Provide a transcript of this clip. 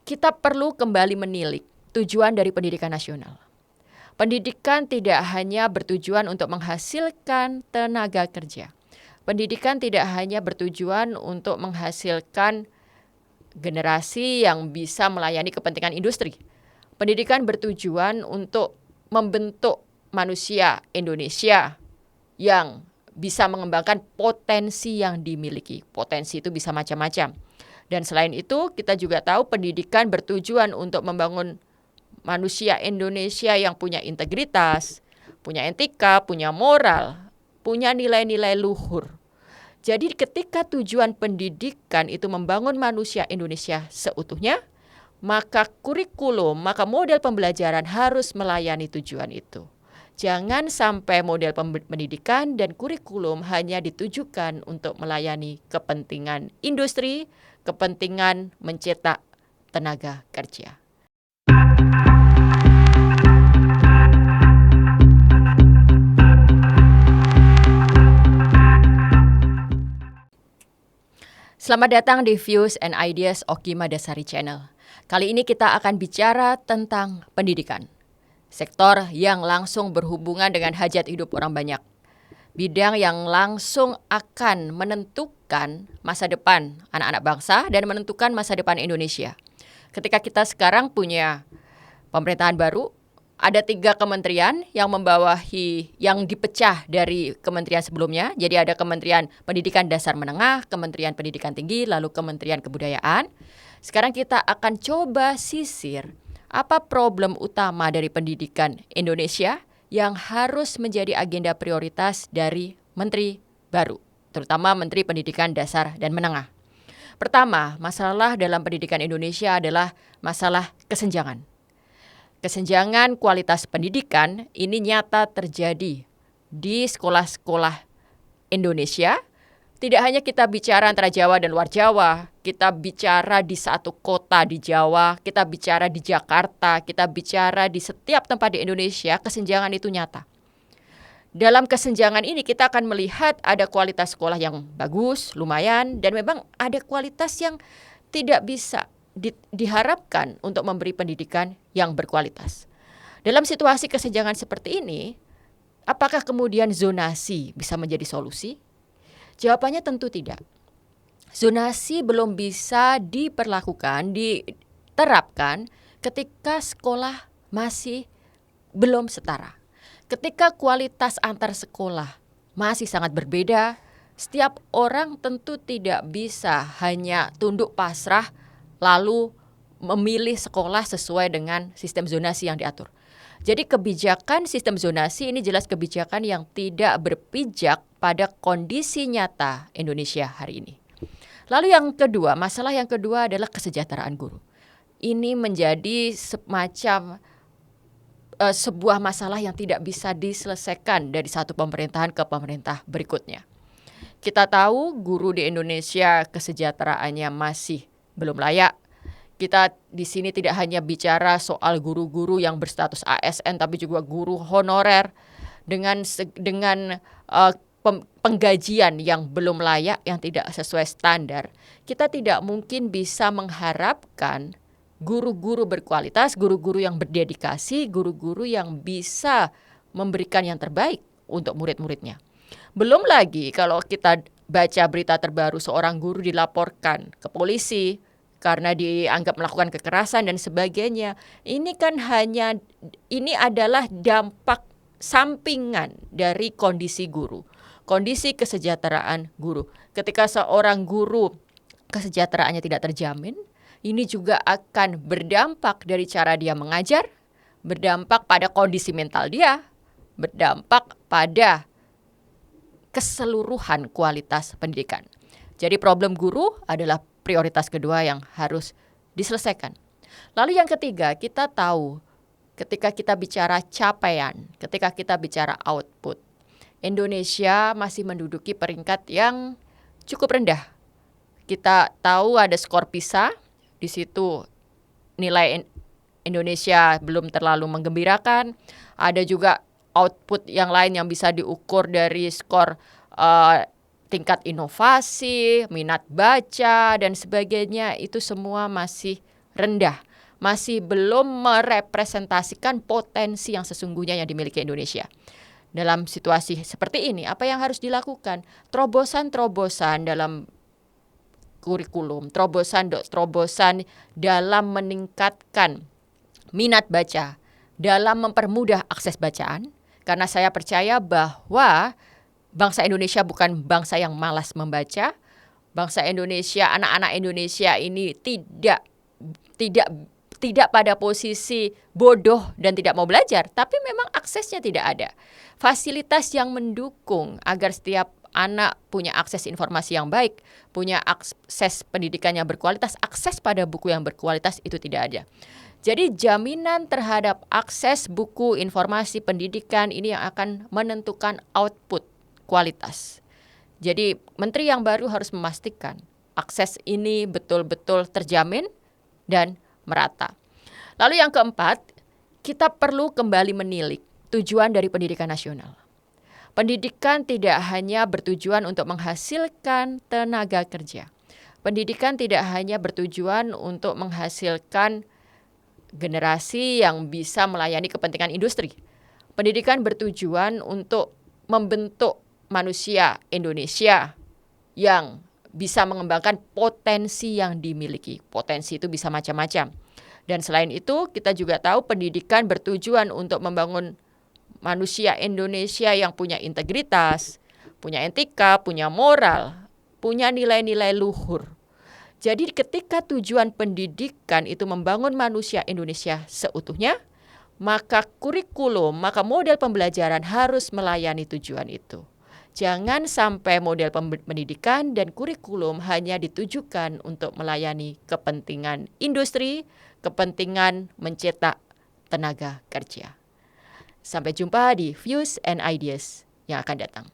kita perlu kembali menilik tujuan dari pendidikan nasional. Pendidikan tidak hanya bertujuan untuk menghasilkan tenaga kerja. Pendidikan tidak hanya bertujuan untuk menghasilkan generasi yang bisa melayani kepentingan industri. Pendidikan bertujuan untuk membentuk manusia Indonesia yang bisa mengembangkan potensi yang dimiliki. Potensi itu bisa macam-macam. Dan selain itu, kita juga tahu pendidikan bertujuan untuk membangun manusia Indonesia yang punya integritas, punya etika, punya moral, punya nilai-nilai luhur. Jadi ketika tujuan pendidikan itu membangun manusia Indonesia seutuhnya, maka kurikulum, maka model pembelajaran harus melayani tujuan itu. Jangan sampai model pendidikan dan kurikulum hanya ditujukan untuk melayani kepentingan industri, kepentingan mencetak tenaga kerja. Selamat datang di Views and Ideas Oki Madasari Channel. Kali ini kita akan bicara tentang pendidikan. Sektor yang langsung berhubungan dengan hajat hidup orang banyak. Bidang yang langsung akan menentukan masa depan anak-anak bangsa dan menentukan masa depan Indonesia. Ketika kita sekarang punya pemerintahan baru, ada 3 kementerian yang membawahi, yang dipecah dari kementerian sebelumnya. Jadi ada Kementerian Pendidikan Dasar Menengah, Kementerian Pendidikan Tinggi, lalu Kementerian Kebudayaan. Sekarang kita akan coba sisir apa problem utama dari pendidikan Indonesia yang harus menjadi agenda prioritas dari menteri baru, terutama Menteri Pendidikan Dasar dan Menengah. Pertama, masalah dalam pendidikan Indonesia adalah masalah kesenjangan. Kesenjangan kualitas pendidikan ini nyata terjadi di sekolah-sekolah Indonesia. Tidak hanya kita bicara antara Jawa dan luar Jawa, kita bicara di satu kota di Jawa, kita bicara di Jakarta, kita bicara di setiap tempat di Indonesia, kesenjangan itu nyata. Dalam kesenjangan ini kita akan melihat ada kualitas sekolah yang bagus, lumayan, dan memang ada kualitas yang tidak bisa diharapkan untuk memberi pendidikan yang berkualitas. Dalam situasi kesenjangan seperti ini, apakah kemudian zonasi bisa menjadi solusi? Jawabannya tentu tidak. Zonasi belum bisa diterapkan ketika sekolah masih belum setara. Ketika kualitas antar sekolah masih sangat berbeda, setiap orang tentu tidak bisa hanya tunduk pasrah lalu memilih sekolah sesuai dengan sistem zonasi yang diatur. Jadi kebijakan sistem zonasi ini jelas kebijakan yang tidak berpijak pada kondisi nyata Indonesia hari ini. Lalu masalah yang kedua adalah kesejahteraan guru. Ini menjadi semacam sebuah masalah yang tidak bisa diselesaikan dari satu pemerintahan ke pemerintah berikutnya. Kita tahu guru di Indonesia kesejahteraannya masih belum layak. Kita di sini tidak hanya bicara soal guru-guru yang berstatus ASN, tapi juga guru honorer dengan penggajian yang belum layak, yang tidak sesuai standar. Kita tidak mungkin bisa mengharapkan guru-guru berkualitas, guru-guru yang berdedikasi, guru-guru yang bisa memberikan yang terbaik untuk murid-muridnya. Belum lagi kalau kita baca berita terbaru seorang guru dilaporkan ke polisi karena dianggap melakukan kekerasan dan sebagainya. Ini adalah dampak sampingan dari kondisi guru, kondisi kesejahteraan guru. Ketika seorang guru kesejahteraannya tidak terjamin, ini juga akan berdampak dari cara dia mengajar, berdampak pada kondisi mental dia, berdampak pada keseluruhan kualitas pendidikan. Jadi problem guru adalah prioritas kedua yang harus diselesaikan. Lalu yang ketiga, kita tahu ketika kita bicara capaian, ketika kita bicara output, Indonesia masih menduduki peringkat yang cukup rendah. Kita tahu ada skor PISA, di situ nilai Indonesia belum terlalu menggembirakan. Ada juga output yang lain yang bisa diukur dari skor tingkat inovasi, minat baca, dan sebagainya. Itu semua masih rendah, masih belum merepresentasikan potensi yang sesungguhnya yang dimiliki Indonesia. Dalam situasi seperti ini, apa yang harus dilakukan? Terobosan-terobosan dalam kurikulum, terobosan dalam meningkatkan minat baca, dalam mempermudah akses bacaan, karena saya percaya bahwa bangsa Indonesia bukan bangsa yang malas membaca. Bangsa Indonesia, anak-anak Indonesia ini tidak pada posisi bodoh dan tidak mau belajar, tapi memang aksesnya tidak ada. Fasilitas yang mendukung agar setiap anak punya akses informasi yang baik, punya akses pendidikan yang berkualitas, akses pada buku yang berkualitas itu tidak ada. Jadi jaminan terhadap akses buku, informasi, pendidikan ini yang akan menentukan output kualitas. Jadi menteri yang baru harus memastikan akses ini betul-betul terjamin dan merata. Lalu yang keempat, kita perlu kembali menilik tujuan dari pendidikan nasional. Pendidikan tidak hanya bertujuan untuk menghasilkan tenaga kerja. Pendidikan tidak hanya bertujuan untuk menghasilkan generasi yang bisa melayani kepentingan industri. Pendidikan bertujuan untuk membentuk manusia Indonesia yang bisa mengembangkan potensi yang dimiliki. Potensi itu bisa macam-macam. Dan selain itu, kita juga tahu pendidikan bertujuan untuk membangun manusia Indonesia yang punya integritas, punya etika, punya moral, punya nilai-nilai luhur. Jadi ketika tujuan pendidikan itu membangun manusia Indonesia seutuhnya, maka kurikulum, maka model pembelajaran harus melayani tujuan itu. Jangan sampai model pendidikan dan kurikulum hanya ditujukan untuk melayani kepentingan industri, kepentingan mencetak tenaga kerja. Sampai jumpa di Views and Ideas yang akan datang.